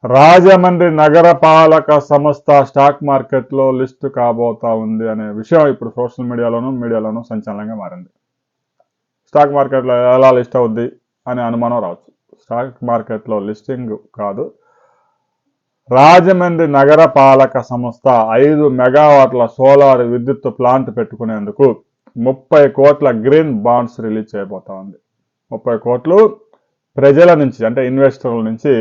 రాజమండ్రి నగరపాలక సంస్థ స్టాక్ మార్కెట్లో లిస్టు కాబోతా ఉంది అనే విషయం ఇప్పుడు సోషల్ మీడియాలోనూ సంచలనంగా మారింది. స్టాక్ మార్కెట్లో ఎలా లిస్ట్ అవుద్ది అనే అనుమానం రావచ్చు. స్టాక్ మార్కెట్లో లిస్టింగ్ కాదు, రాజమండ్రి నగరపాలక సంస్థ 5 మెగావాట్ల సోలార్ విద్యుత్ ప్లాంట్ పెట్టుకునేందుకు 30 కోట్ల గ్రీన్ బాండ్స్ రిలీజ్ చేయబోతా ఉంది. 30 కోట్లు ప్రజల నుంచి, అంటే ఇన్వెస్టర్ల నుంచి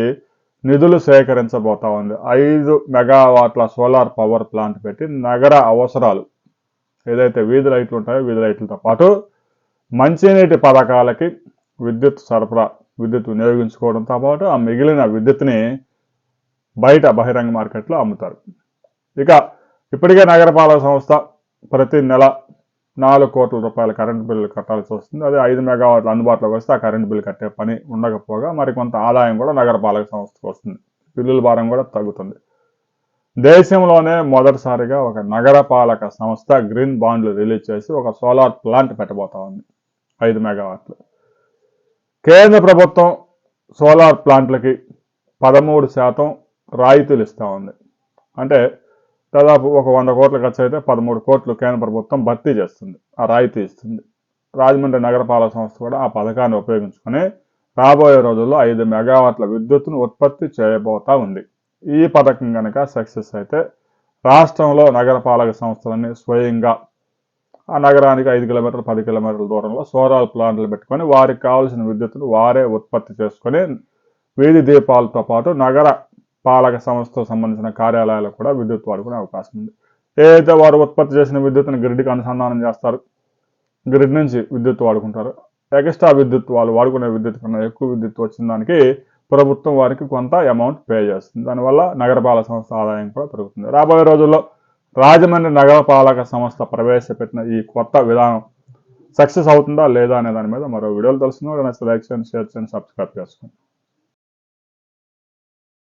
నిధులు సేకరించబోతా ఉంది. 5 మెగావాట్ల సోలార్ పవర్ ప్లాంట్ పెట్టి నగర అవసరాలు, ఏదైతే వీధి లైట్లు ఉంటాయో వీధి లైట్లతో పాటు మంచినీటి పథకాలకి విద్యుత్ సరఫరా, విద్యుత్ వినియోగించుకోవడంతో పాటు ఆ మిగిలిన విద్యుత్ని బయట బహిరంగ మార్కెట్లో అమ్ముతారు. ఇక ఇప్పటికే నగరపాలక సంస్థ ప్రతి నెల 4 కోట్ల రూపాయల కరెంటు బిల్లు కట్టాల్సి వస్తుంది. అదే 5 మెగావాట్లు అందుబాటులోకి వస్తే ఆ కరెంటు బిల్లు కట్టే పని ఉండకపోగా మరికొంత ఆదాయం కూడా నగరపాలక సంస్థకు వస్తుంది. బిల్లుల భారం కూడా తగ్గుతుంది. దేశంలోనే మొదటిసారిగా ఒక నగరపాలక సంస్థ గ్రీన్ బాండ్లు రిలీజ్ చేసి ఒక సోలార్ ప్లాంట్ పెట్టబోతా ఉంది, 5 మెగావాట్లు. కేంద్ర ప్రభుత్వం సోలార్ ప్లాంట్లకి 13% రాయితీలు ఇస్తూ ఉంది. అంటే దాదాపు ఒక 100 కోట్ల ఖర్చు అయితే 13 కోట్లు కేంద్ర ప్రభుత్వం భర్తీ చేస్తుంది, ఆ రాయితీ ఇస్తుంది. రాజమండ్రి నగరపాలక సంస్థ కూడా ఆ పథకాన్ని ఉపయోగించుకొని రాబోయే రోజుల్లో 5 మెగావాట్ల విద్యుత్తును ఉత్పత్తి చేయబోతా ఉంది. ఈ పథకం కనుక సక్సెస్ అయితే రాష్ట్రంలో నగరపాలక సంస్థలన్నీ స్వయంగా ఆ నగరానికి 5 కిలోమీటర్లు 10 కిలోమీటర్ల దూరంలో సోలార్ ప్లాంట్లు పెట్టుకొని వారికి కావాల్సిన విద్యుత్తును వారే ఉత్పత్తి చేసుకొని వీధి దీపాలతో పాటు నగర పాలక సంస్థకు సంబంధించిన కార్యాలయాలకు కూడా విద్యుత్ వాడుకునే అవకాశం ఉంది. ఏదైతే వారు ఉత్పత్తి చేసిన విద్యుత్తును గ్రిడ్కి అనుసంధానం చేస్తారు, గ్రిడ్ నుంచి విద్యుత్ వాడుకుంటారు. ఎక్స్ట్రా విద్యుత్ వాళ్ళు వాడుకునే విద్యుత్ కన్నా ఎక్కువ విద్యుత్ వచ్చిన దానికి ప్రభుత్వం వారికి కొంత అమౌంట్ పే చేస్తుంది. దానివల్ల నగరపాలక సంస్థ ఆదాయం కూడా పెరుగుతుంది. రాబోయే రోజుల్లో రాజమండ్రి నగరపాలక సంస్థ ప్రవేశపెట్టిన ఈ కొత్త విధానం సక్సెస్ అవుతుందా లేదా అనే దాని మీద మరో వీడియోలు తెలుసుకుందాం. లైక్ చేయండి, షేర్ చేయండి, సబ్స్క్రైబ్ చేసుకోండి.